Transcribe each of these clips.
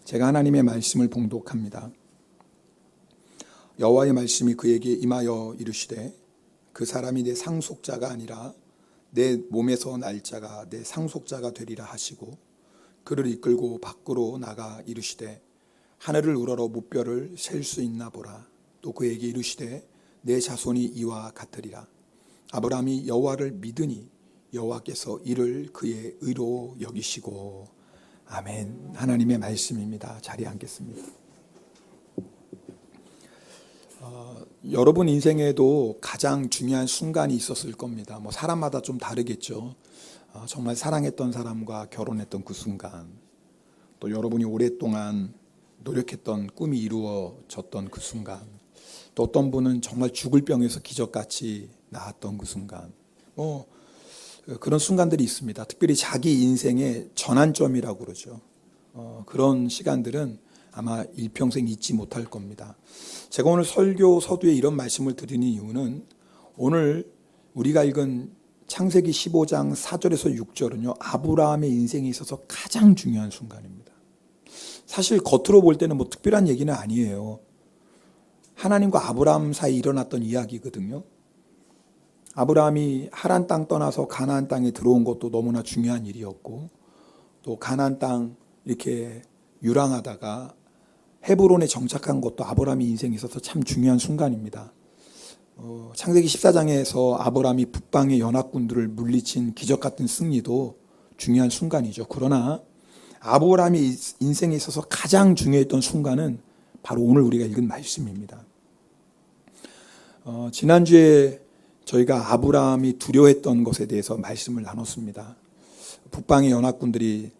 제가 하나님의 말씀을 봉독합니다. 여호와의 말씀이 그에게 임하여 이르시되 그 사람이 내 상속자가 아니라 내 몸에서 날 자가 내 상속자가 되리라 하시고 그를 이끌고 밖으로 나가 이르시되 하늘을 우러러 무뼈를 셀 수 있나 보라. 또 그에게 이르시되 내 자손이 이와 같으리라. 아브라함이 여호와를 믿으니 여호와께서 이를 그의 의로 여기시고. 아멘. 하나님의 말씀입니다. 자리에 앉겠습니다. 여러분 인생에도 가장 중요한 순간이 있었을 겁니다. 사람마다 좀 다르겠죠. 정말 사랑했던 사람과 결혼했던 그 순간, 또 여러분이 오랫동안 노력했던 꿈이 이루어졌던 그 순간, 또 어떤 분은 정말 죽을 병에서 기적같이 나았던 그 순간, 그런 순간들이 있습니다. 특별히 자기 인생의 전환점이라고 그러죠. 그런 시간들은 아마 일평생 잊지 못할 겁니다. 제가 오늘 설교 서두에 이런 말씀을 드리는 이유는 오늘 우리가 읽은 창세기 15장 4절에서 6절은요, 아브라함의 인생에 있어서 가장 중요한 순간입니다. 사실 겉으로 볼 때는 특별한 얘기는 아니에요. 하나님과 아브라함 사이에 일어났던 이야기거든요. 아브라함이 하란 땅 떠나서 가나안 땅에 들어온 것도 너무나 중요한 일이었고, 또 가나안 땅 이렇게 유랑하다가 헤브론에 정착한 것도 아브라함의 인생에 있어서 참 중요한 순간입니다. 창세기 14장에서 아브라함이 북방의 연합군들을 물리친 기적 같은 승리도 중요한 순간이죠. 그러나 아브라함의 인생에 있어서 가장 중요했던 순간은 바로 오늘 우리가 읽은 말씀입니다. 지난주에 저희가 아브라함이 두려워했던 것에 대해서 말씀을 나눴습니다. 북방의 연합군들이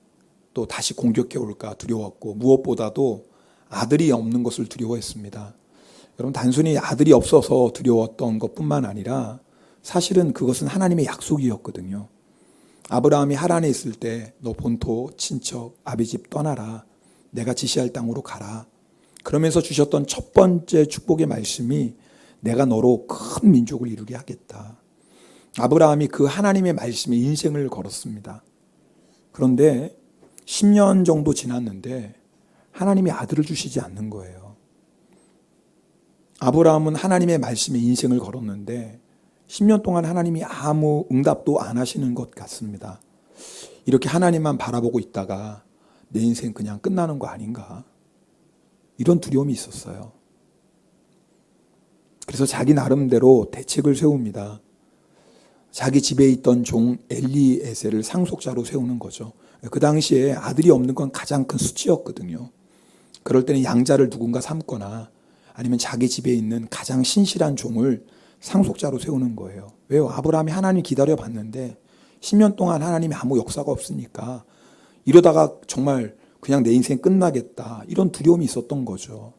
또 다시 공격해 올까 두려웠고, 무엇보다도 아들이 없는 것을 두려워했습니다. 여러분, 단순히 아들이 없어서 두려웠던 것뿐만 아니라 사실은 그것은 하나님의 약속이었거든요. 아브라함이 하란에 있을 때 너 본토, 친척, 아비집 떠나라. 내가 지시할 땅으로 가라. 그러면서 주셨던 첫 번째 축복의 말씀이 내가 너로 큰 민족을 이루게 하겠다. 아브라함이 그 하나님의 말씀에 인생을 걸었습니다. 그런데 10년 정도 지났는데 하나님이 아들을 주시지 않는 거예요. 아브라함은 하나님의 말씀에 인생을 걸었는데 10년 동안 하나님이 아무 응답도 안 하시는 것 같습니다. 이렇게 하나님만 바라보고 있다가 내 인생 그냥 끝나는 거 아닌가? 이런 두려움이 있었어요. 그래서 자기 나름대로 대책을 세웁니다. 자기 집에 있던 종 엘리에셀을 상속자로 세우는 거죠. 그 당시에 아들이 없는 건 가장 큰 수치였거든요. 그럴 때는 양자를 누군가 삼거나 아니면 자기 집에 있는 가장 신실한 종을 상속자로 세우는 거예요. 왜요? 아브라함이 하나님 기다려봤는데 10년 동안 하나님이 아무 역사가 없으니까 이러다가 정말 그냥 내 인생 끝나겠다, 이런 두려움이 있었던 거죠.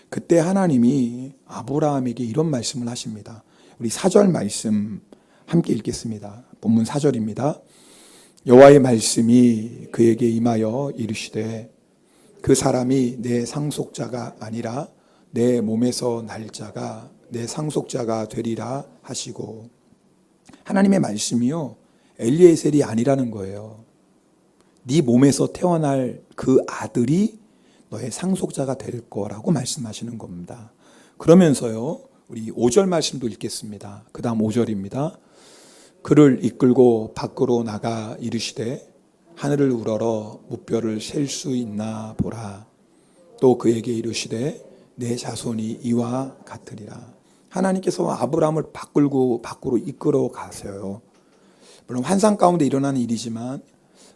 그때 하나님이 아브라함에게 이런 말씀을 하십니다. 우리 4절 말씀 함께 읽겠습니다. 본문 4절입니다. 여호와의 말씀이 그에게 임하여 이르시되 그 사람이 내 상속자가 아니라 내 몸에서 날 자가 내 상속자가 되리라 하시고. 하나님의 말씀이요, 엘리에셀이 아니라는 거예요. 네 몸에서 태어날 그 아들이 너의 상속자가 될 거라고 말씀하시는 겁니다. 그러면서요, 우리 5절 말씀도 읽겠습니다. 그 다음 5절입니다. 그를 이끌고 밖으로 나가 이르시되 하늘을 우러러 무뼈를 셀 수 있나 보라. 또 그에게 이르시되 내 자손이 이와 같으리라. 하나님께서 아브라함을 밖으로 이끌어 가세요. 물론 환상 가운데 일어나는 일이지만,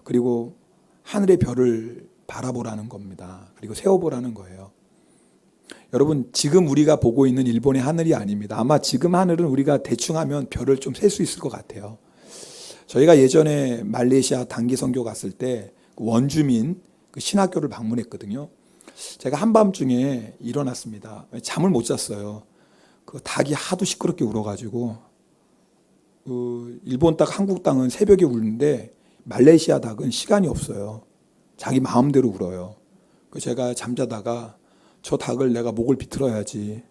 그리고 하늘의 별을 바라보라는 겁니다. 그리고 세어보라는 거예요. 여러분, 지금 우리가 보고 있는 일본의 하늘이 아닙니다. 아마 지금 하늘은 우리가 대충 하면 별을 좀 셀 수 있을 것 같아요. 저희가 예전에 말레이시아 단기 선교 갔을 때 원주민 신학교를 방문했거든요. 제가 한밤중에 일어났습니다. 잠을 못 잤어요. 그 닭이 하도 시끄럽게 울어가지고, 일본 닭, 한국 닭은 새벽에 우는데 말레이시아 닭은 시간이 없어요. 자기 마음대로 울어요. 제가 잠자다가 저 닭을 내가 목을 비틀어야지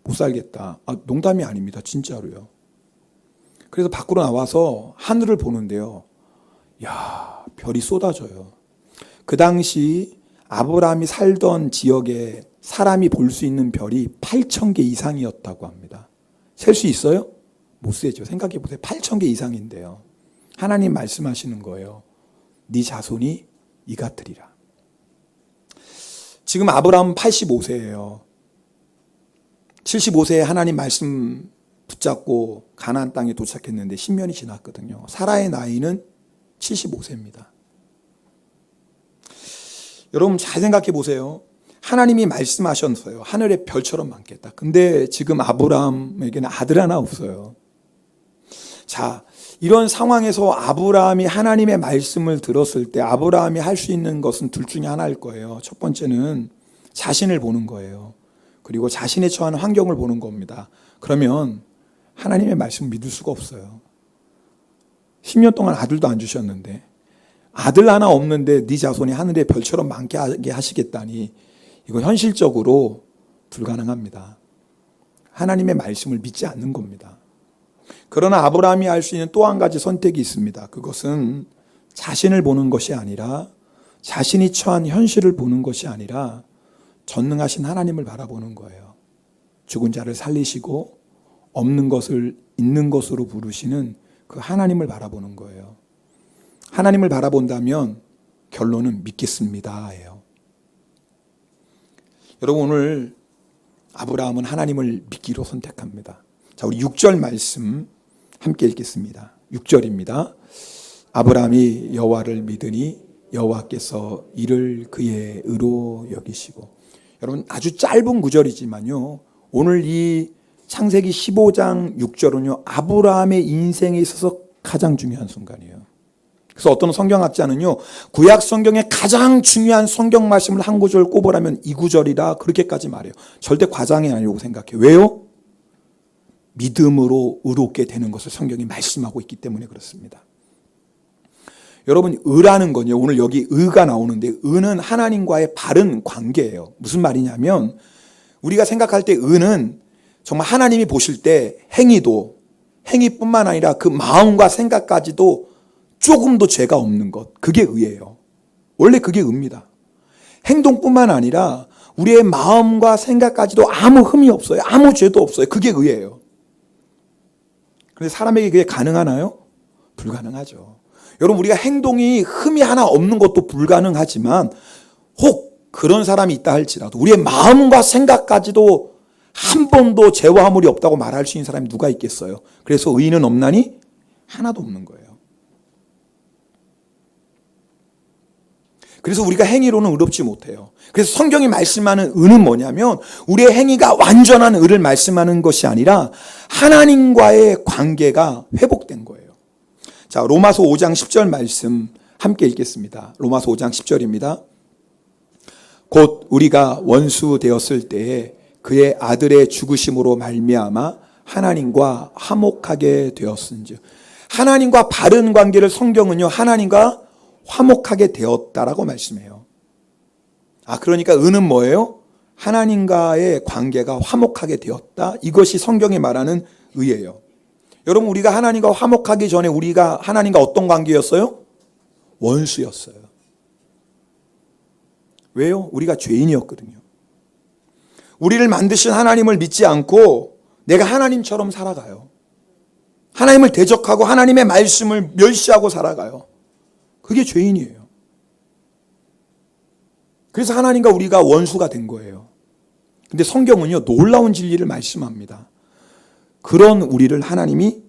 못 살겠다. 농담이 아닙니다. 진짜로요. 그래서 밖으로 나와서 하늘을 보는데요, 별이 쏟아져요. 그 당시 아브라함이 살던 지역에 사람이 볼 수 있는 별이 8,000개 이상이었다고 합니다. 셀 수 있어요? 못 세죠. 생각해 보세요. 8,000개 이상인데요. 하나님 말씀하시는 거예요. 네 자손이 이 같으리라. 지금 아브라함은 85세예요. 75세에 하나님 말씀 붙잡고 가나안 땅에 도착했는데 10년이 지났거든요. 사라의 나이는 75세입니다. 여러분 잘 생각해 보세요. 하나님이 말씀하셨어요. 하늘의 별처럼 많겠다. 근데 지금 아브라함에게는 아들 하나 없어요. 자, 이런 상황에서 아브라함이 하나님의 말씀을 들었을 때 아브라함이 할 수 있는 것은 둘 중에 하나일 거예요. 첫 번째는 자신을 보는 거예요. 그리고 자신의 처한 환경을 보는 겁니다. 그러면 하나님의 말씀을 믿을 수가 없어요. 10년 동안 아들도 안 주셨는데 아들 하나 없는데 네 자손이 하늘의 별처럼 많게 하게 하시겠다니 이건 현실적으로 불가능합니다. 하나님의 말씀을 믿지 않는 겁니다. 그러나 아브라함이 할 수 있는 또 한 가지 선택이 있습니다. 그것은 자신을 보는 것이 아니라 자신이 처한 현실을 보는 것이 아니라 전능하신 하나님을 바라보는 거예요. 죽은 자를 살리시고 없는 것을 있는 것으로 부르시는 그 하나님을 바라보는 거예요. 하나님을 바라본다면 결론은 믿겠습니다예요. 여러분 오늘 아브라함은 하나님을 믿기로 선택합니다. 자, 우리 6절 말씀 함께 읽겠습니다. 6절입니다. 아브라함이 여호와를 믿으니 여호와께서 이를 그의 의로 여기시고. 여러분 아주 짧은 구절이지만요. 오늘 이 창세기 15장 6절은요. 아브라함의 인생에 있어서 가장 중요한 순간이에요. 그래서 어떤 성경학자는요. 구약 성경의 가장 중요한 성경 말씀을 한 구절 꼽으라면 이 구절이라 그렇게까지 말해요. 절대 과장이 아니라고 생각해요. 왜요? 믿음으로 의롭게 되는 것을 성경이 말씀하고 있기 때문에 그렇습니다. 여러분 의라는 건요. 오늘 여기 의가 나오는데 의는 하나님과의 바른 관계예요. 무슨 말이냐면 우리가 생각할 때 의는 정말 하나님이 보실 때 행위뿐만 아니라 그 마음과 생각까지도 조금도 죄가 없는 것. 그게 의예요. 원래 그게 의입니다. 행동뿐만 아니라 우리의 마음과 생각까지도 아무 흠이 없어요. 아무 죄도 없어요. 그게 의예요. 그런데 사람에게 그게 가능하나요? 불가능하죠. 여러분 우리가 행동이 흠이 하나 없는 것도 불가능하지만 혹 그런 사람이 있다 할지라도 우리의 마음과 생각까지도 한 번도 죄와 허물이 없다고 말할 수 있는 사람이 누가 있겠어요? 그래서 의인은 없나니? 하나도 없는 거예요. 그래서 우리가 행위로는 의롭지 못해요. 그래서 성경이 말씀하는 의는 뭐냐면 우리의 행위가 완전한 의를 말씀하는 것이 아니라 하나님과의 관계가 회복된 거예요. 자, 로마서 5장 10절 말씀 함께 읽겠습니다. 로마서 5장 10절입니다. 곧 우리가 원수 되었을 때에 그의 아들의 죽으심으로 말미암아 하나님과 화목하게 되었은즉. 하나님과 바른 관계를 성경은요. 하나님과 화목하게 되었다라고 말씀해요. 그러니까 의는 뭐예요? 하나님과의 관계가 화목하게 되었다. 이것이 성경이 말하는 의예요. 여러분 우리가 하나님과 화목하기 전에 우리가 하나님과 어떤 관계였어요? 원수였어요. 왜요? 우리가 죄인이었거든요. 우리를 만드신 하나님을 믿지 않고 내가 하나님처럼 살아가요. 하나님을 대적하고 하나님의 말씀을 멸시하고 살아가요. 그게 죄인이에요. 그래서 하나님과 우리가 원수가 된 거예요. 근데 성경은요, 놀라운 진리를 말씀합니다. 그런 우리를 하나님이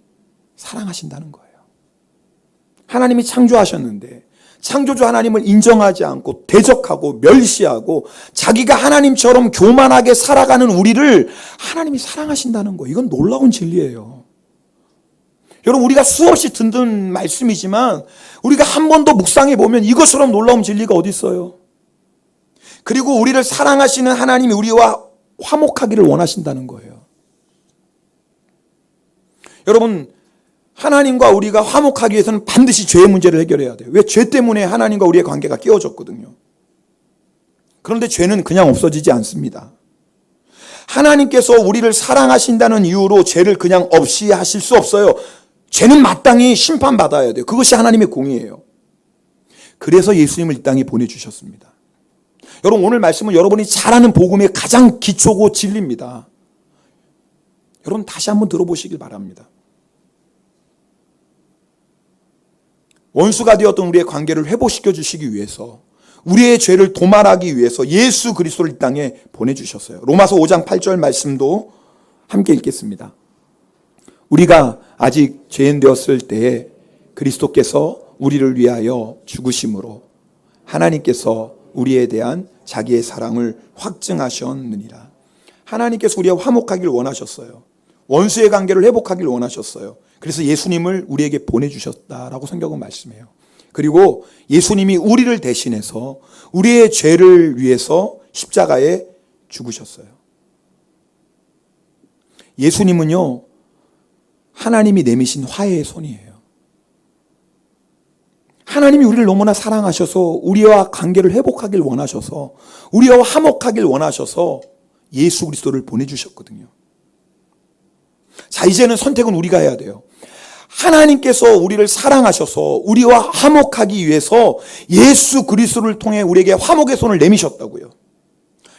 사랑하신다는 거예요. 하나님이 창조하셨는데 창조주 하나님을 인정하지 않고 대적하고 멸시하고 자기가 하나님처럼 교만하게 살아가는 우리를 하나님이 사랑하신다는 거예요. 이건 놀라운 진리예요. 여러분 우리가 수없이 듣는 말씀이지만 우리가 한 번 더 묵상해 보면 이것처럼 놀라운 진리가 어디 있어요? 그리고 우리를 사랑하시는 하나님이 우리와 화목하기를 원하신다는 거예요. 여러분 하나님과 우리가 화목하기 위해서는 반드시 죄의 문제를 해결해야 돼요. 왜? 죄 때문에 하나님과 우리의 관계가 깨어졌거든요. 그런데 죄는 그냥 없어지지 않습니다. 하나님께서 우리를 사랑하신다는 이유로 죄를 그냥 없이 하실 수 없어요. 죄는 마땅히 심판받아야 돼요. 그것이 하나님의 공의예요. 그래서 예수님을 이 땅에 보내주셨습니다. 여러분, 오늘 말씀은 여러분이 잘 아는 복음의 가장 기초고 진리입니다. 여러분, 다시 한번 들어보시길 바랍니다. 원수가 되었던 우리의 관계를 회복시켜 주시기 위해서, 우리의 죄를 도말하기 위해서 예수 그리스도를 이 땅에 보내주셨어요. 로마서 5장 8절 말씀도 함께 읽겠습니다. 우리가 아직 죄인 되었을 때에 그리스도께서 우리를 위하여 죽으심으로 하나님께서 우리에 대한 자기의 사랑을 확증하셨느니라. 하나님께서 우리와 화목하기를 원하셨어요. 원수의 관계를 회복하기를 원하셨어요. 그래서 예수님을 우리에게 보내주셨다라고 성경은 말씀해요. 그리고 예수님이 우리를 대신해서 우리의 죄를 위해서 십자가에 죽으셨어요. 예수님은요, 하나님이 내미신 화해의 손이에요. 하나님이 우리를 너무나 사랑하셔서 우리와 관계를 회복하길 원하셔서 우리와 화목하길 원하셔서 예수 그리스도를 보내주셨거든요. 자, 이제는 선택은 우리가 해야 돼요. 하나님께서 우리를 사랑하셔서 우리와 화목하기 위해서 예수 그리스도를 통해 우리에게 화목의 손을 내미셨다고요.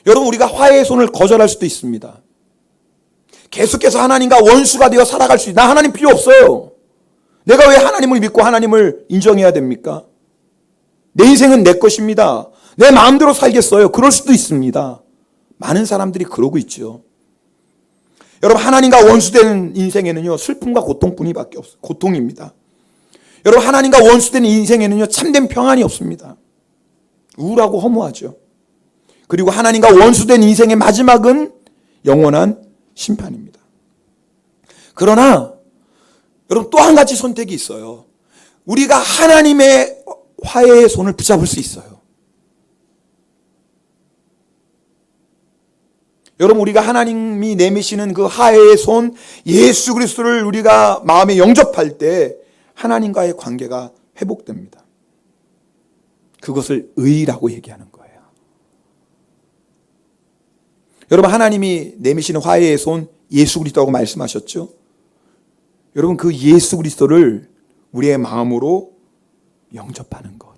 여러분, 우리가 화해의 손을 거절할 수도 있습니다. 계속해서 하나님과 원수가 되어 살아갈 수 있다. 나 하나님 필요 없어요. 내가 왜 하나님을 믿고 하나님을 인정해야 됩니까? 내 인생은 내 것입니다. 내 마음대로 살겠어요. 그럴 수도 있습니다. 많은 사람들이 그러고 있죠. 여러분, 하나님과 원수된 인생에는요, 슬픔과 고통뿐이밖에 없어요. 고통입니다. 여러분, 하나님과 원수된 인생에는요, 참된 평안이 없습니다. 우울하고 허무하죠. 그리고 하나님과 원수된 인생의 마지막은 영원한 심판입니다. 그러나 여러분, 또 한 가지 선택이 있어요. 우리가 하나님의 화해의 손을 붙잡을 수 있어요. 여러분, 우리가 하나님이 내미시는 그 화해의 손, 예수 그리스도를 우리가 마음에 영접할 때 하나님과의 관계가 회복됩니다. 그것을 의라고 얘기하는 거예요. 여러분, 하나님이 내미시는 화해의 손, 예수 그리스도라고 말씀하셨죠? 여러분, 그 예수 그리스도를 우리의 마음으로 영접하는 것,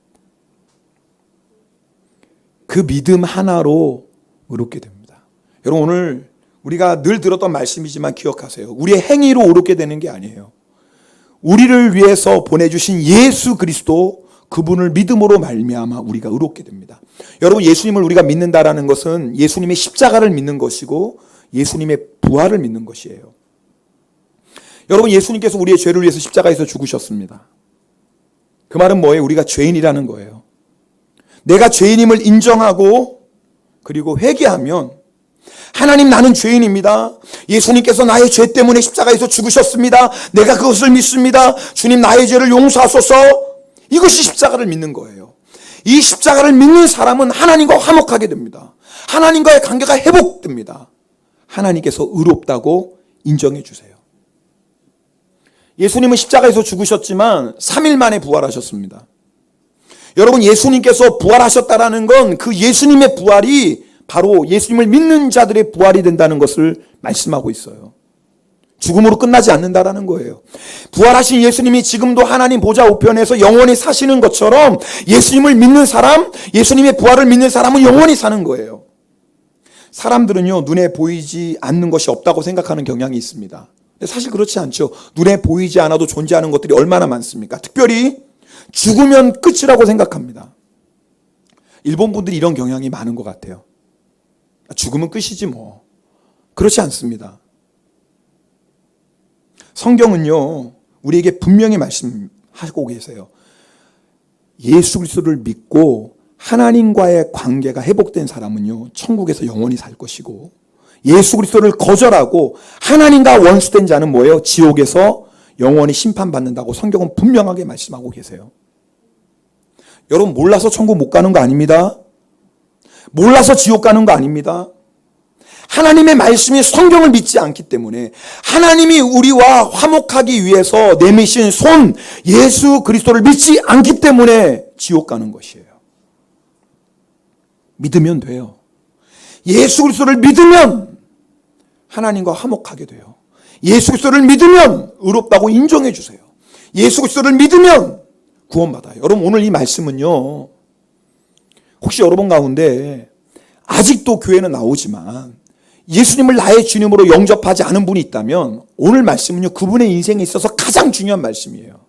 그 믿음 하나로 의롭게 됩니다. 여러분, 오늘 우리가 늘 들었던 말씀이지만 기억하세요. 우리의 행위로 의롭게 되는 게 아니에요. 우리를 위해서 보내주신 예수 그리스도, 그분을 믿음으로 말미암아 우리가 의롭게 됩니다. 여러분, 예수님을 우리가 믿는다라는 것은 예수님의 십자가를 믿는 것이고 예수님의 부활을 믿는 것이에요. 여러분, 예수님께서 우리의 죄를 위해서 십자가에서 죽으셨습니다. 그 말은 뭐예요? 우리가 죄인이라는 거예요. 내가 죄인임을 인정하고 그리고 회개하면, 하나님, 나는 죄인입니다. 예수님께서 나의 죄 때문에 십자가에서 죽으셨습니다. 내가 그것을 믿습니다. 주님, 나의 죄를 용서하소서. 이것이 십자가를 믿는 거예요. 이 십자가를 믿는 사람은 하나님과 화목하게 됩니다. 하나님과의 관계가 회복됩니다. 하나님께서 의롭다고 인정해 주세요. 예수님은 십자가에서 죽으셨지만 3일 만에 부활하셨습니다. 여러분, 예수님께서 부활하셨다라는 건 그 예수님의 부활이 바로 예수님을 믿는 자들의 부활이 된다는 것을 말씀하고 있어요. 죽음으로 끝나지 않는다라는 거예요. 부활하신 예수님이 지금도 하나님 보좌 우편에서 영원히 사시는 것처럼 예수님을 믿는 사람, 예수님의 부활을 믿는 사람은 영원히 사는 거예요. 사람들은요, 눈에 보이지 않는 것이 없다고 생각하는 경향이 있습니다. 근데 사실 그렇지 않죠. 눈에 보이지 않아도 존재하는 것들이 얼마나 많습니까? 특별히 죽으면 끝이라고 생각합니다. 일본 분들이 이런 경향이 많은 것 같아요. 죽으면 끝이지 뭐. 그렇지 않습니다. 성경은요, 우리에게 분명히 말씀하고 계세요. 예수 그리스도를 믿고 하나님과의 관계가 회복된 사람은요, 천국에서 영원히 살 것이고, 예수 그리스도를 거절하고 하나님과 원수된 자는 뭐예요? 지옥에서 영원히 심판받는다고 성경은 분명하게 말씀하고 계세요. 여러분, 몰라서 천국 못 가는 거 아닙니다. 몰라서 지옥 가는 거 아닙니다. 하나님의 말씀이 성경을 믿지 않기 때문에, 하나님이 우리와 화목하기 위해서 내미신 손 예수 그리스도를 믿지 않기 때문에 지옥 가는 것이에요. 믿으면 돼요. 예수 그리스도를 믿으면 하나님과 화목하게 돼요. 예수 그리스도를 믿으면 의롭다고 인정해 주세요. 예수 그리스도를 믿으면 구원받아요. 여러분, 오늘 이 말씀은요, 혹시 여러분 가운데 아직도 교회는 나오지만 예수님을 나의 주님으로 영접하지 않은 분이 있다면 오늘 말씀은요, 그분의 인생에 있어서 가장 중요한 말씀이에요.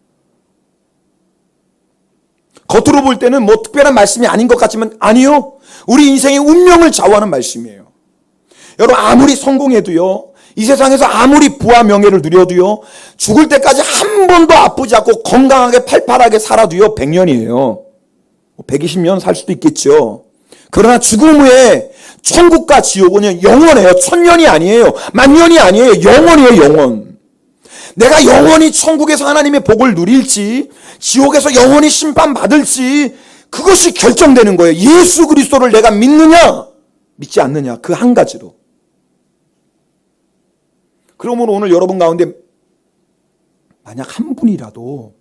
겉으로 볼 때는 뭐 특별한 말씀이 아닌 것 같지만 아니요, 우리 인생의 운명을 좌우하는 말씀이에요. 여러분, 아무리 성공해도요, 이 세상에서 아무리 부와 명예를 누려도요, 죽을 때까지 한 번도 아프지 않고 건강하게 팔팔하게 살아도요 100년이에요 120년 살 수도 있겠죠. 그러나 죽음 후에 천국과 지옥은요 영원해요. 1000년이 아니에요, 만년이 아니에요, 영원이에요. 영원. 내가 영원히 천국에서 하나님의 복을 누릴지 지옥에서 영원히 심판받을지 그것이 결정되는 거예요. 예수 그리스도를 내가 믿느냐 믿지 않느냐, 그 한 가지로. 그러면 오늘 여러분 가운데 만약 한 분이라도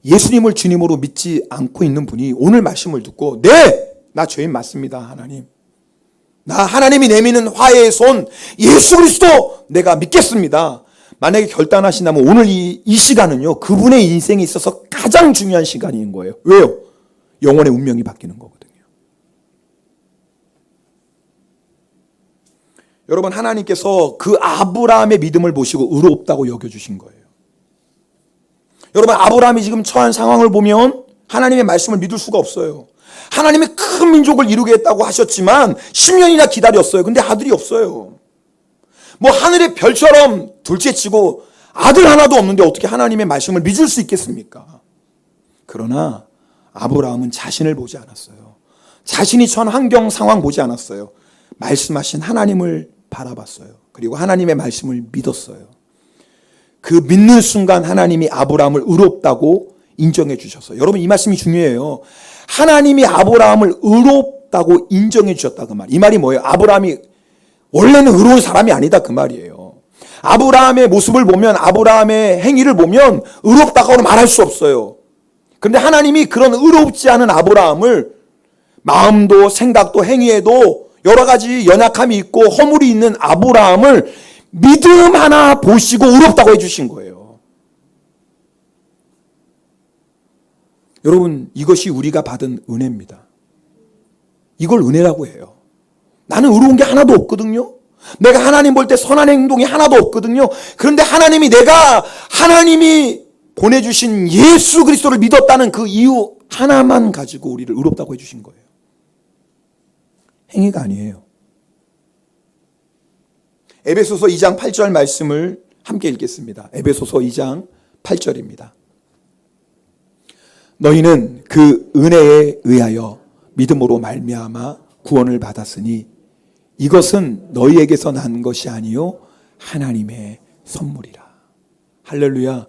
예수님을 주님으로 믿지 않고 있는 분이 오늘 말씀을 듣고, 네, 나 죄인 맞습니다, 하나님. 나 하나님이 내미는 화해의 손 예수 그리스도 내가 믿겠습니다. 만약에 결단하신다면 오늘 이 시간은요, 그분의 인생에 있어서 가장 중요한 시간인 거예요. 왜요? 영혼의 운명이 바뀌는 거거든요. 여러분, 하나님께서 그 아브라함의 믿음을 보시고 의롭다고 여겨주신 거예요. 여러분, 아브라함이 지금 처한 상황을 보면 하나님의 말씀을 믿을 수가 없어요. 하나님이 큰 민족을 이루겠다고 하셨지만 10년이나 기다렸어요. 근데 아들이 없어요. 뭐 하늘의 별처럼 둘째치고 아들 하나도 없는데 어떻게 하나님의 말씀을 믿을 수 있겠습니까? 그러나 아브라함은 자신을 보지 않았어요. 자신이 처한 환경 상황 보지 않았어요. 말씀하신 하나님을 바라봤어요. 그리고 하나님의 말씀을 믿었어요. 그 믿는 순간 하나님이 아브라함을 의롭다고 인정해 주셨어요. 여러분, 이 말씀이 중요해요. 하나님이 아브라함을 의롭다고 인정해 주셨다, 그 말. 이 말이 뭐예요? 아브라함이 원래는 의로운 사람이 아니다, 그 말이에요. 아브라함의 모습을 보면, 아브라함의 행위를 보면 의롭다고 말할 수 없어요. 그런데 하나님이 그런 의롭지 않은 아브라함을 마음도 생각도 행위에도 여러 가지 연약함이 있고 허물이 있는 아브라함을 믿음 하나 보시고 의롭다고 해주신 거예요. 여러분, 이것이 우리가 받은 은혜입니다. 이걸 은혜라고 해요. 나는 의로운 게 하나도 없거든요. 내가 하나님 볼 때 선한 행동이 하나도 없거든요. 그런데 하나님이 보내주신 예수 그리스도를 믿었다는 그 이유 하나만 가지고 우리를 의롭다고 해주신 거예요. 행위가 아니에요. 에베소서 2장 8절 말씀을 함께 읽겠습니다. 에베소서 2장 8절입니다. 너희는 그 은혜에 의하여 믿음으로 말미암아 구원을 받았으니 이것은 너희에게서 난 것이 아니요 하나님의 선물이라. 할렐루야.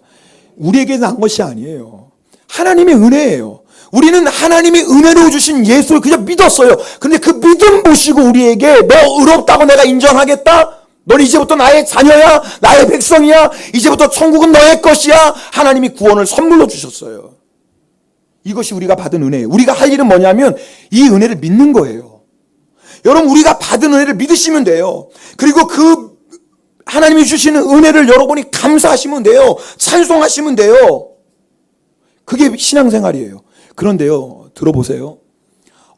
우리에게 난 것이 아니에요. 하나님의 은혜예요. 우리는 하나님이 은혜로 주신 예수를 그냥 믿었어요. 근데 그 믿음 보시고 우리에게 너 의롭다고 내가 인정하겠다. 넌 이제부터 나의 자녀야, 나의 백성이야, 이제부터 천국은 너의 것이야. 하나님이 구원을 선물로 주셨어요. 이것이 우리가 받은 은혜예요. 우리가 할 일은 뭐냐면 이 은혜를 믿는 거예요. 여러분, 우리가 받은 은혜를 믿으시면 돼요. 그리고 그 하나님이 주시는 은혜를 여러분이 감사하시면 돼요. 찬송하시면 돼요. 그게 신앙생활이에요. 그런데요, 들어보세요.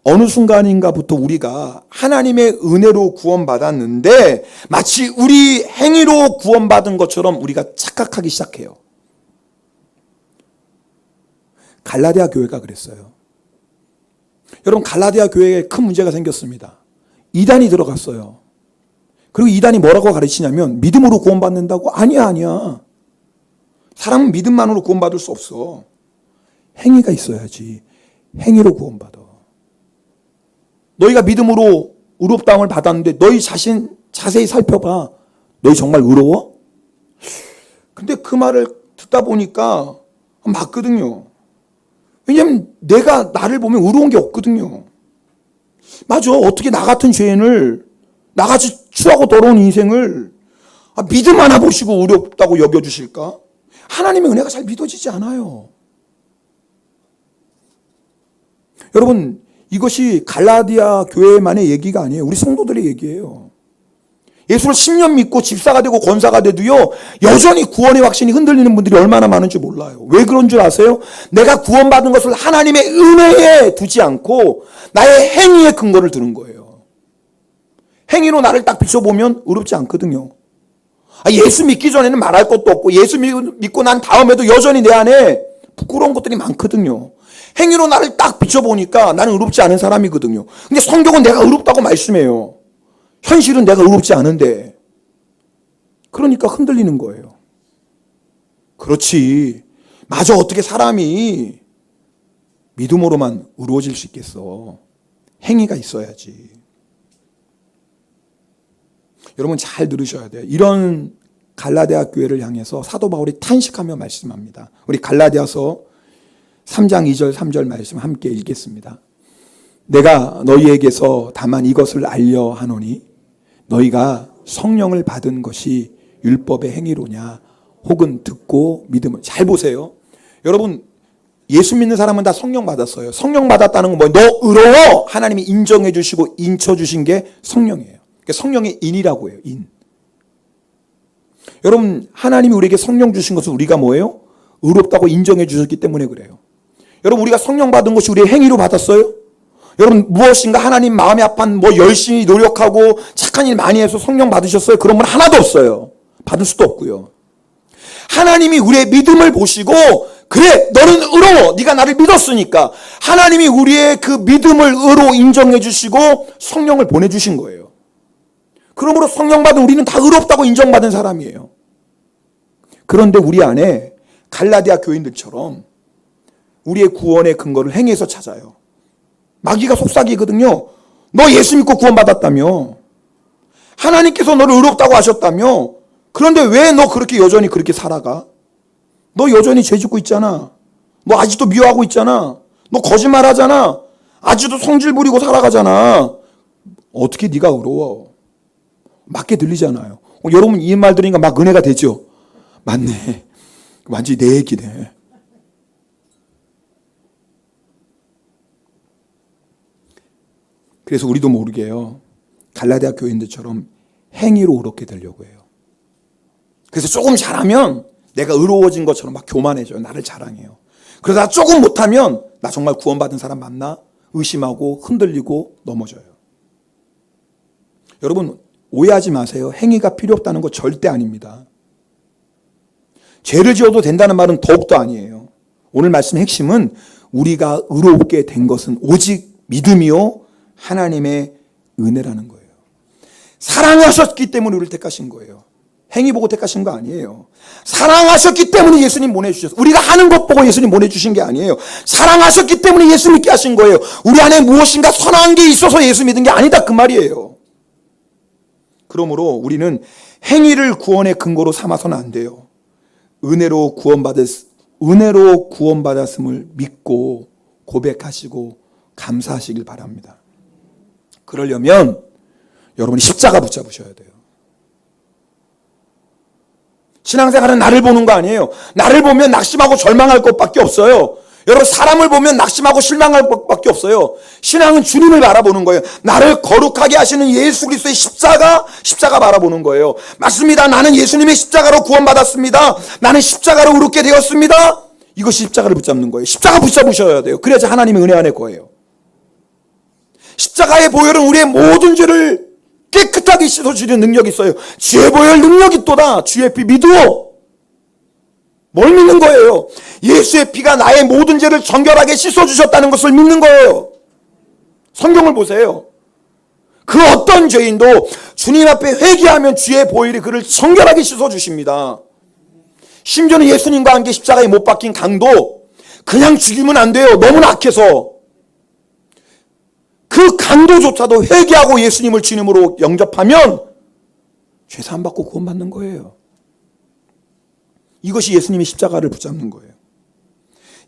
어느 순간인가부터 우리가 하나님의 은혜로 구원받았는데 마치 우리 행위로 구원받은 것처럼 우리가 착각하기 시작해요. 갈라디아 교회가 그랬어요. 여러분, 갈라디아 교회에 큰 문제가 생겼습니다. 이단이 들어갔어요. 그리고 이단이 뭐라고 가르치냐면 믿음으로 구원받는다고? 아니야. 사람은 믿음만으로 구원받을 수 없어. 행위가 있어야지. 행위로 구원받아. 너희가 믿음으로 의롭다함을 받았는데 너희 자신 자세히 살펴봐. 너희 정말 의로워? 근데 그 말을 듣다 보니까 맞거든요. 왜냐하면 내가 나를 보면 의로운 게 없거든요. 맞아. 어떻게 나 같은 죄인을, 나같이 추하고 더러운 인생을 믿음 하나 보시고 의롭다고 여겨주실까? 하나님의 은혜가 잘 믿어지지 않아요. 여러분, 이것이 갈라디아 교회만의 얘기가 아니에요. 우리 성도들의 얘기예요. 예수를 10년 믿고 집사가 되고 권사가 돼도요, 여전히 구원의 확신이 흔들리는 분들이 얼마나 많은지 몰라요. 왜 그런 줄 아세요? 내가 구원받은 것을 하나님의 은혜에 두지 않고 나의 행위의 근거를 두는 거예요. 행위로 나를 딱 비춰보면 의롭지 않거든요. 예수 믿기 전에는 말할 것도 없고 예수 믿고 난 다음에도 여전히 내 안에 부끄러운 것들이 많거든요. 행위로 나를 딱 비춰보니까 나는 의롭지 않은 사람이거든요. 근데 성경은 내가 의롭다고 말씀해요. 현실은 내가 의롭지 않은데. 그러니까 흔들리는 거예요. 그렇지. 마저 어떻게 사람이 믿음으로만 의로워질 수 있겠어. 행위가 있어야지. 여러분 잘 들으셔야 돼요. 이런 갈라디아 교회를 향해서 사도 바울이 탄식하며 말씀합니다. 우리 갈라디아서 3장 2절 3절 말씀 함께 읽겠습니다. 내가 너희에게서 다만 이것을 알려 하노니 너희가 성령을 받은 것이 율법의 행위로냐 혹은 듣고 믿음을. 잘 보세요. 여러분 예수 믿는 사람은 다 성령 받았어요. 성령 받았다는 건 뭐예요? 너 의로워 하나님이 인정해 주시고 인쳐 주신 게 성령이에요. 그러니까 성령의 인이라고 해요. 인. 여러분 하나님이 우리에게 성령 주신 것은 우리가 뭐예요? 의롭다고 인정해 주셨기 때문에 그래요. 여러분 우리가 성령 받은 것이 우리의 행위로 받았어요? 여러분 무엇인가 하나님 마음이 아픈 뭐 열심히 노력하고 착한 일 많이 해서 성령 받으셨어요? 그런 분 하나도 없어요. 받을 수도 없고요. 하나님이 우리의 믿음을 보시고 그래 너는 의로워 네가 나를 믿었으니까 하나님이 우리의 그 믿음을 의로 인정해 주시고 성령을 보내주신 거예요. 그러므로 성령 받은 우리는 다 의롭다고 인정받은 사람이에요. 그런데 우리 안에 갈라디아 교인들처럼 우리의 구원의 근거를 행위에서 찾아요. 마귀가 속삭이거든요. 너 예수 믿고 구원받았다며. 하나님께서 너를 의롭다고 하셨다며. 그런데 왜 너 그렇게 여전히 그렇게 살아가? 너 여전히 죄 짓고 있잖아. 너 아직도 미워하고 있잖아. 너 거짓말하잖아. 아직도 성질 부리고 살아가잖아. 어떻게 네가 의로워? 맞게 들리잖아요. 여러분 이 말 들으니까 막 은혜가 되죠? 맞네. 완전히 내 얘기네. 그래서 우리도 모르게요. 갈라디아 교인들처럼 행위로 의롭게 되려고 해요. 그래서 조금 잘하면 내가 의로워진 것처럼 막 교만해져요. 나를 자랑해요. 그러다 조금 못하면 나 정말 구원받은 사람 맞나? 의심하고 흔들리고 넘어져요. 여러분 오해하지 마세요. 행위가 필요 없다는 거 절대 아닙니다. 죄를 지어도 된다는 말은 더욱더 아니에요. 오늘 말씀의 핵심은 우리가 의롭게 된 것은 오직 믿음이요 하나님의 은혜라는 거예요. 사랑하셨기 때문에 우리를 택하신 거예요. 행위 보고 택하신 거 아니에요. 사랑하셨기 때문에 예수님 보내주셨어요. 우리가 하는 것 보고 예수님 보내주신 게 아니에요. 사랑하셨기 때문에 예수 믿게 하신 거예요. 우리 안에 무엇인가 선한 게 있어서 예수 믿은 게 아니다 그 말이에요. 그러므로 우리는 행위를 구원의 근거로 삼아서는 안 돼요. 은혜로 구원받았음을 믿고 고백하시고 감사하시길 바랍니다. 그러려면 여러분이 십자가 붙잡으셔야 돼요. 신앙생활은 나를 보는 거 아니에요. 나를 보면 낙심하고 절망할 것밖에 없어요. 여러분 사람을 보면 낙심하고 실망할 것밖에 없어요. 신앙은 주님을 바라보는 거예요. 나를 거룩하게 하시는 예수 그리스도의 십자가 바라보는 거예요. 맞습니다. 나는 예수님의 십자가로 구원받았습니다. 나는 십자가로 의롭게 되었습니다. 이것이 십자가를 붙잡는 거예요. 십자가 붙잡으셔야 돼요. 그래야지 하나님의 은혜 안에 거예요. 십자가의 보혈은 우리의 모든 죄를 깨끗하게 씻어주는 능력이 있어요. 주의 보혈 능력이 있도다. 주의 피 믿어. 뭘 믿는 거예요? 예수의 피가 나의 모든 죄를 정결하게 씻어주셨다는 것을 믿는 거예요. 성경을 보세요. 그 어떤 죄인도 주님 앞에 회개하면 주의 보혈이 그를 정결하게 씻어주십니다. 심지어는 예수님과 함께 십자가에 못 박힌 강도 그냥 죽이면 안 돼요. 너무 악해서. 그 강도조차도 회개하고 예수님을 주님으로 영접하면 죄사함 받고 구원받는 거예요. 이것이 예수님의 십자가를 붙잡는 거예요.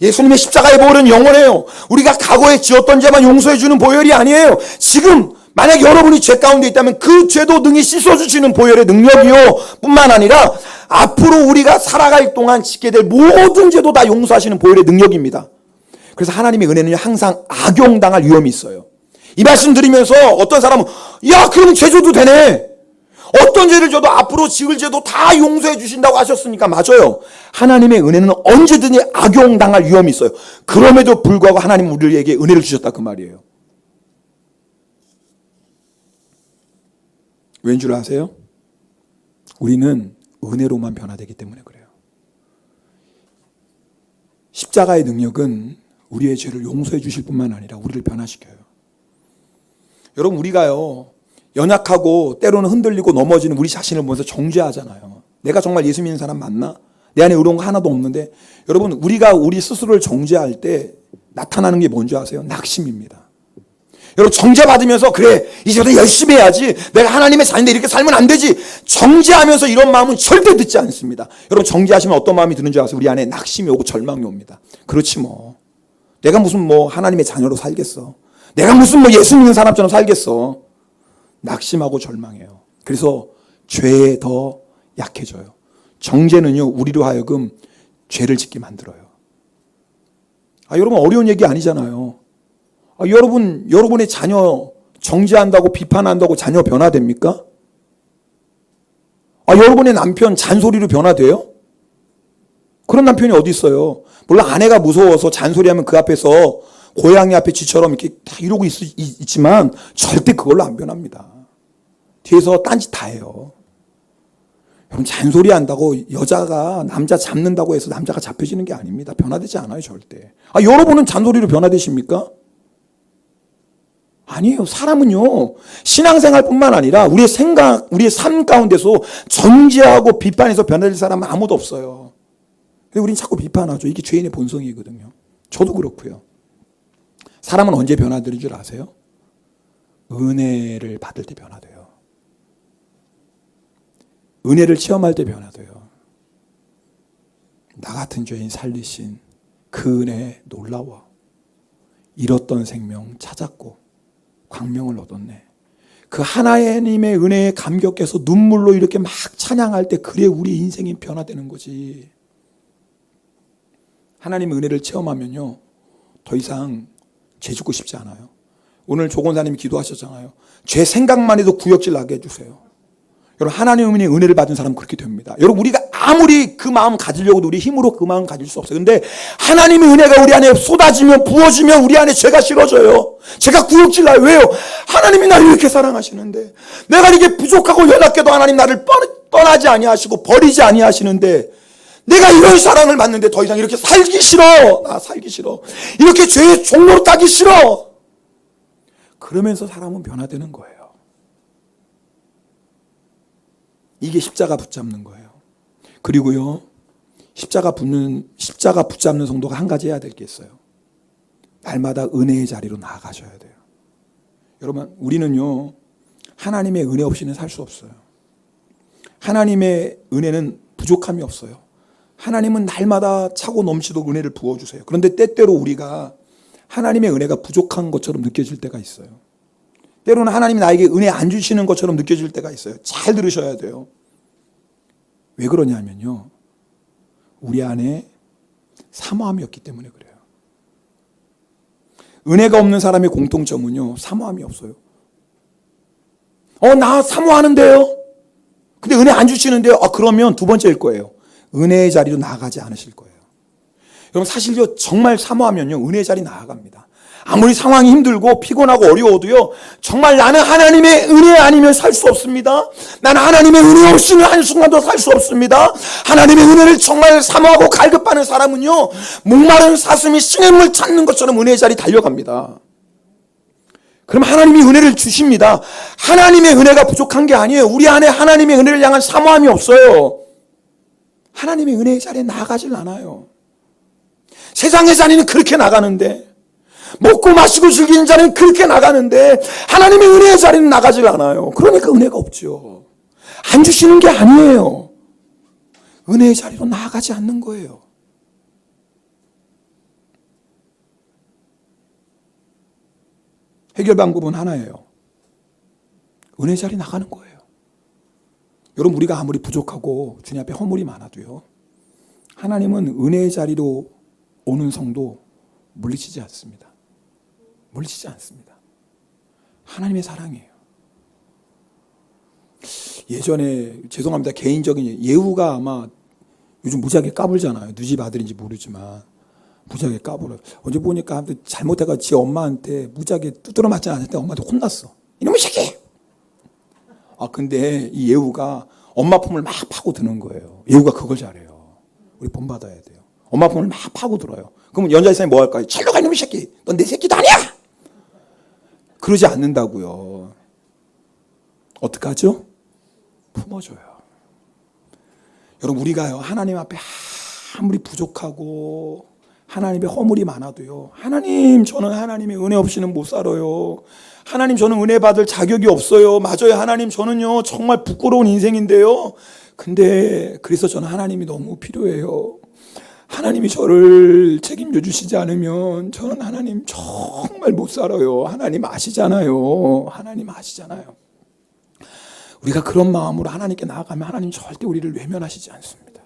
예수님의 십자가의 보혈은 영원해요. 우리가 과거에 지었던 죄만 용서해 주는 보혈이 아니에요. 지금 만약 여러분이 죄 가운데 있다면 그 죄도 능히 씻어주시는 보혈의 능력이요 뿐만 아니라 앞으로 우리가 살아갈 동안 짓게 될 모든 죄도 다 용서하시는 보혈의 능력입니다. 그래서 하나님의 은혜는 항상 악용당할 위험이 있어요. 이 말씀 드리면서 어떤 사람은 야 그러면 죄 줘도 되네. 어떤 죄를 져도 앞으로 지을 죄도 다 용서해 주신다고 하셨으니까 맞아요. 하나님의 은혜는 언제든지 악용당할 위험이 있어요. 그럼에도 불구하고 하나님은 우리에게 은혜를 주셨다 그 말이에요. 왠 줄 아세요? 우리는 은혜로만 변화되기 때문에 그래요. 십자가의 능력은 우리의 죄를 용서해 주실 뿐만 아니라 우리를 변화시켜요. 여러분, 우리가요 연약하고 때로는 흔들리고 넘어지는 우리 자신을 보면서 정죄하잖아요. 내가 정말 예수 믿는 사람 맞나? 내 안에 의로운 거 하나도 없는데. 여러분, 우리가 우리 스스로를 정죄할 때 나타나는 게 뭔지 아세요? 낙심입니다. 여러분, 정죄받으면서 그래 이제부터 열심히 해야지, 내가 하나님의 자녀인데 이렇게 살면 안 되지, 정죄하면서 이런 마음은 절대 듣지 않습니다. 여러분, 정죄하시면 어떤 마음이 드는 줄 아세요? 우리 안에 낙심이 오고 절망이 옵니다. 그렇지 뭐 내가 무슨 뭐 하나님의 자녀로 살겠어, 내가 무슨 뭐 예수 믿는 사람처럼 살겠어. 낙심하고 절망해요. 그래서 죄에 더 약해져요. 정죄는요 우리로 하여금 죄를 짓게 만들어요. 여러분, 어려운 얘기 아니잖아요. 여러분의 자녀 정죄한다고 비판한다고 자녀 변화됩니까? 여러분의 남편 잔소리로 변화돼요? 그런 남편이 어디 있어요? 물론 아내가 무서워서 잔소리하면 그 앞에서 고양이 앞에 쥐처럼 이렇게 다 이러고 있지만 절대 그걸로 안 변합니다. 뒤에서 딴짓 다 해요. 여러분, 잔소리 한다고 여자가 남자 잡는다고 해서 남자가 잡혀지는 게 아닙니다. 변화되지 않아요 절대. 여러분은 잔소리로 변화되십니까? 아니에요. 사람은요 신앙생활뿐만 아니라 우리의 생각, 우리의 삶 가운데서 정죄하고 비판해서 변화될 사람은 아무도 없어요. 근데 우린 자꾸 비판하죠. 이게 죄인의 본성이거든요. 저도 그렇고요. 사람은 언제 변화되는 줄 아세요? 은혜를 받을 때 변화돼요. 은혜를 체험할 때 변화돼요. 나 같은 죄인 살리신 그 은혜 놀라워. 잃었던 생명 찾았고 광명을 얻었네. 그 하나님의 은혜에 감격해서 눈물로 이렇게 막 찬양할 때 그래 우리 인생이 변화되는 거지. 하나님의 은혜를 체험하면요 더 이상 죄 짓고 싶지 않아요. 오늘 조건사님이 기도하셨잖아요. 죄 생각만 해도 구역질 나게 해주세요. 여러분, 하나님의 은혜를 받은 사람은 그렇게 됩니다. 여러분, 우리가 아무리 그 마음 가지려고도 우리 힘으로 그 마음 가질 수 없어요. 근데 하나님의 은혜가 우리 안에 쏟아지면, 부어지면 우리 안에 죄가 싫어져요. 제가 구역질 나요. 왜요? 하나님이 나를 이렇게 사랑하시는데, 내가 이렇게 부족하고 연약해도 하나님 나를 떠나지 아니하시고 버리지 아니하시는데, 내가 이런 사랑을 받는데 더 이상 이렇게 살기 싫어. 나 살기 싫어. 이렇게 죄의 종로로 따기 싫어. 그러면서 사람은 변화되는 거예요. 이게 십자가 붙잡는 거예요. 그리고요, 십자가 붙잡는 성도가 한 가지 해야 될 게 있어요. 날마다 은혜의 자리로 나아가셔야 돼요. 여러분, 우리는요 하나님의 은혜 없이는 살 수 없어요. 하나님의 은혜는 부족함이 없어요. 하나님은 날마다 차고 넘치도록 은혜를 부어주세요. 그런데 때때로 우리가 하나님의 은혜가 부족한 것처럼 느껴질 때가 있어요. 때로는 하나님이 나에게 은혜 안 주시는 것처럼 느껴질 때가 있어요. 잘 들으셔야 돼요. 왜 그러냐면요, 우리 안에 사모함이 없기 때문에 그래요. 은혜가 없는 사람의 공통점은요, 사모함이 없어요. 나 사모하는데요? 근데 은혜 안 주시는데요? 그러면 두 번째일 거예요. 은혜의 자리로 나아가지 않으실 거예요. 여러분, 사실요 정말 사모하면요 은혜의 자리 나아갑니다. 아무리 상황이 힘들고 피곤하고 어려워도요, 정말 나는 하나님의 은혜 아니면 살 수 없습니다. 나는 하나님의 은혜 없이는 한순간도 살 수 없습니다. 하나님의 은혜를 정말 사모하고 갈급하는 사람은요, 목마른 사슴이 시냇물 찾는 것처럼 은혜의 자리 달려갑니다. 그럼 하나님이 은혜를 주십니다. 하나님의 은혜가 부족한 게 아니에요. 우리 안에 하나님의 은혜를 향한 사모함이 없어요. 하나님의 은혜의 자리에 나아가질 않아요. 세상의 자리는 그렇게 나가는데, 먹고 마시고 즐기는 자리는 그렇게 나가는데, 하나님의 은혜의 자리는 나가질 않아요. 그러니까 은혜가 없죠. 안 주시는 게 아니에요. 은혜의 자리로 나아가지 않는 거예요. 해결 방법은 하나예요. 은혜의 자리 나가는 거예요. 여러분, 우리가 아무리 부족하고 주님 앞에 허물이 많아도요, 하나님은 은혜의 자리로 오는 성도 물리치지 않습니다. 물리치지 않습니다. 하나님의 사랑이에요. 예전에 죄송합니다. 개인적인 예후가 아마 요즘 무지하게 까불잖아요. 누집 아들인지 모르지만 무지하게 까불어요. 언제 보니까 잘못해가 지 엄마한테 무지하게 두드러 맞지 않았을 때 엄마한테 혼났어. 이놈의 새끼! 근데 이 예후가 엄마 품을 막 파고드는 거예요. 예후가 그걸 잘해요. 우리 본받아야 돼요. 엄마 품을 막 파고들어요. 그러면 연자이사님이 뭐 할까요? 절로 가 이놈의 새끼! 넌 내 새끼도 아니야! 그러지 않는다고요. 어떡하죠? 품어줘요. 여러분, 우리가요, 하나님 앞에 아무리 부족하고 하나님의 허물이 많아도요, 하나님, 저는 하나님의 은혜 없이는 못 살아요. 하나님, 저는 은혜 받을 자격이 없어요. 맞아요, 하나님, 저는요 정말 부끄러운 인생인데요. 근데 그래서 저는 하나님이 너무 필요해요. 하나님이 저를 책임져 주시지 않으면 저는 하나님 정말 못 살아요. 하나님 아시잖아요. 하나님 아시잖아요. 우리가 그런 마음으로 하나님께 나아가면 하나님 절대 우리를 외면하시지 않습니다.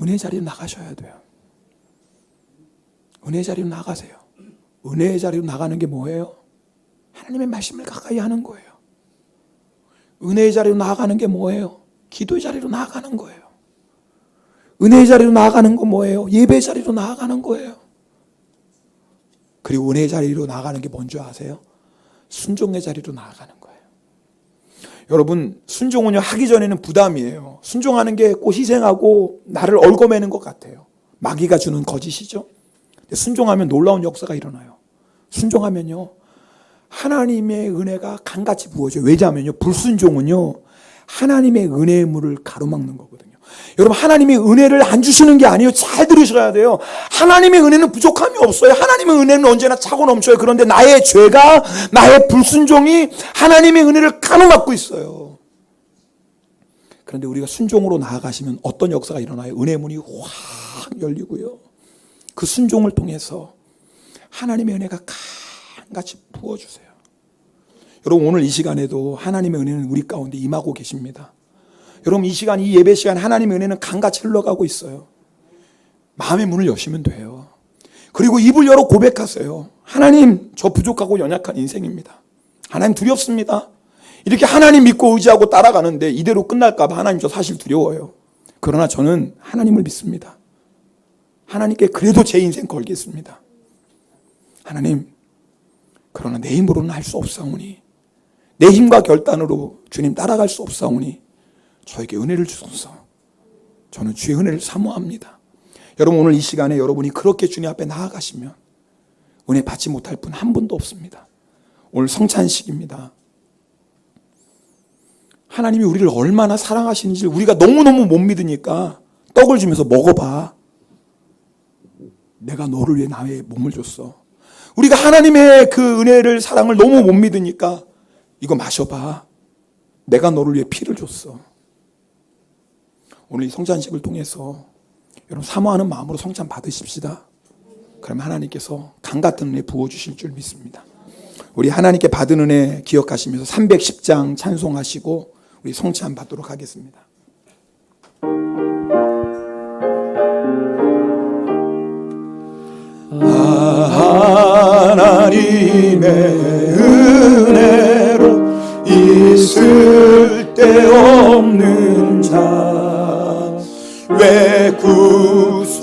은혜의 자리로 나가셔야 돼요. 은혜의 자리로 나가세요. 은혜의 자리로 나가는 게 뭐예요? 하나님의 말씀을 가까이 하는 거예요. 은혜의 자리로 나아가는 게 뭐예요? 기도의 자리로 나아가는 거예요. 은혜의 자리로 나아가는 건 뭐예요? 예배의 자리로 나아가는 거예요. 그리고 은혜의 자리로 나아가는 게 뭔지 아세요? 순종의 자리로 나아가는 거예요. 여러분, 순종은요, 하기 전에는 부담이에요. 순종하는 게 꼭 희생하고 나를 얽어매는 것 같아요. 마귀가 주는 거짓이죠. 근데 순종하면 놀라운 역사가 일어나요. 순종하면요, 하나님의 은혜가 강같이 부어져요. 왜냐하면요, 불순종은요, 하나님의 은혜의 물을 가로막는 거거든요. 여러분, 하나님의 은혜를 안 주시는 게 아니에요. 잘 들으셔야 돼요. 하나님의 은혜는 부족함이 없어요. 하나님의 은혜는 언제나 차고 넘쳐요. 그런데 나의 죄가, 나의 불순종이 하나님의 은혜를 가로막고 있어요. 그런데 우리가 순종으로 나아가시면 어떤 역사가 일어나요? 은혜의 문이 확 열리고요, 그 순종을 통해서 하나님의 은혜가 강같이 부어주세요. 여러분, 오늘 이 시간에도 하나님의 은혜는 우리 가운데 임하고 계십니다. 여러분, 이 시간, 이 예배 시간 하나님의 은혜는 강같이 흘러가고 있어요. 마음의 문을 여시면 돼요. 그리고 입을 열어 고백하세요. 하나님, 저 부족하고 연약한 인생입니다. 하나님, 두렵습니다. 이렇게 하나님 믿고 의지하고 따라가는데 이대로 끝날까 봐 하나님, 저 사실 두려워요. 그러나 저는 하나님을 믿습니다. 하나님께 그래도 제 인생 걸겠습니다. 하나님, 그러나 내 힘으로는 할 수 없사오니, 내 힘과 결단으로 주님 따라갈 수 없사오니 저에게 은혜를 주소서. 저는 주의 은혜를 사모합니다. 여러분, 오늘 이 시간에 여러분이 그렇게 주님 앞에 나아가시면 은혜 받지 못할 분 한 분도 없습니다. 오늘 성찬식입니다. 하나님이 우리를 얼마나 사랑하시는지 우리가 너무너무 못 믿으니까 떡을 주면서 먹어봐. 내가 너를 위해 나의 몸을 줬어. 우리가 하나님의 그 은혜를, 사랑을 너무 못 믿으니까 이거 마셔봐. 내가 너를 위해 피를 줬어. 오늘 이 성찬식을 통해서 여러분, 사모하는 마음으로 성찬 받으십시다. 그러면 하나님께서 강같은 은혜 부어주실 줄 믿습니다. 우리 하나님께 받은 은혜 기억하시면서 310장 찬송하시고 우리 성찬 받도록 하겠습니다. 하나님의 은혜로 있을 데 없는 자 왜 구속하여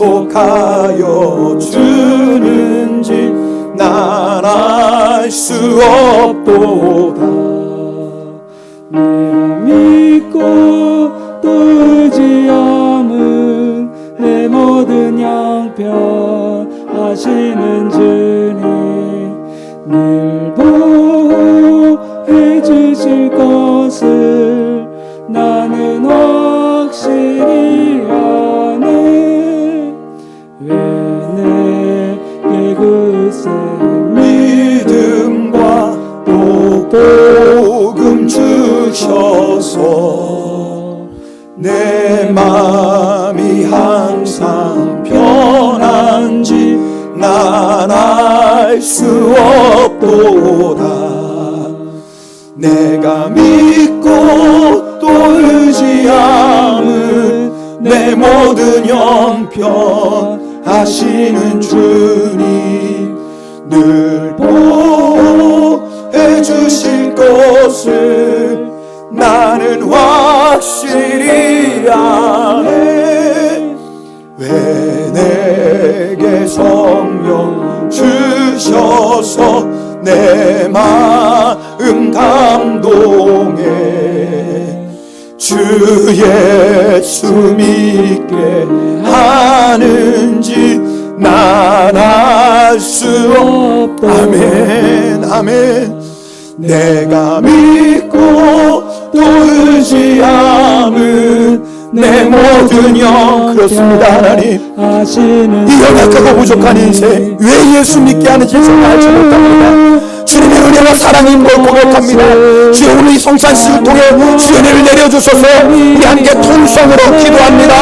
주는지 난 알 수 없도다. 내가 믿고 또 의지함은 내 모든 양편 하시는 주님 늘 보호해 주실 것을 나는 확실히 아네. 왜 내게 굳세 믿음과 또 복음 주셔서 내 마음이 항상 편한지 난 알 수 없도다. 내가 믿고 또 의지함은 내 모든 형편 하시는 주님 늘 보호해 주실 것을 난 성령 주셔서 내 마음 감동해 주 예수 믿게 하는지 난 알 수 없다. 아멘 아멘. 내가 믿고 또 의지함은 내 모든 영. 그렇습니다. 하나님, 이 연약하고 부족한 인생 왜 예수 믿게 하는지 정말 알지 못합니다. 주님의 은혜와 사랑인 걸 고백합니다. 주여, 오늘 이 성산식을 통해 주의 은혜를 내려주소서. 우리 함께 통성으로 기도합니다.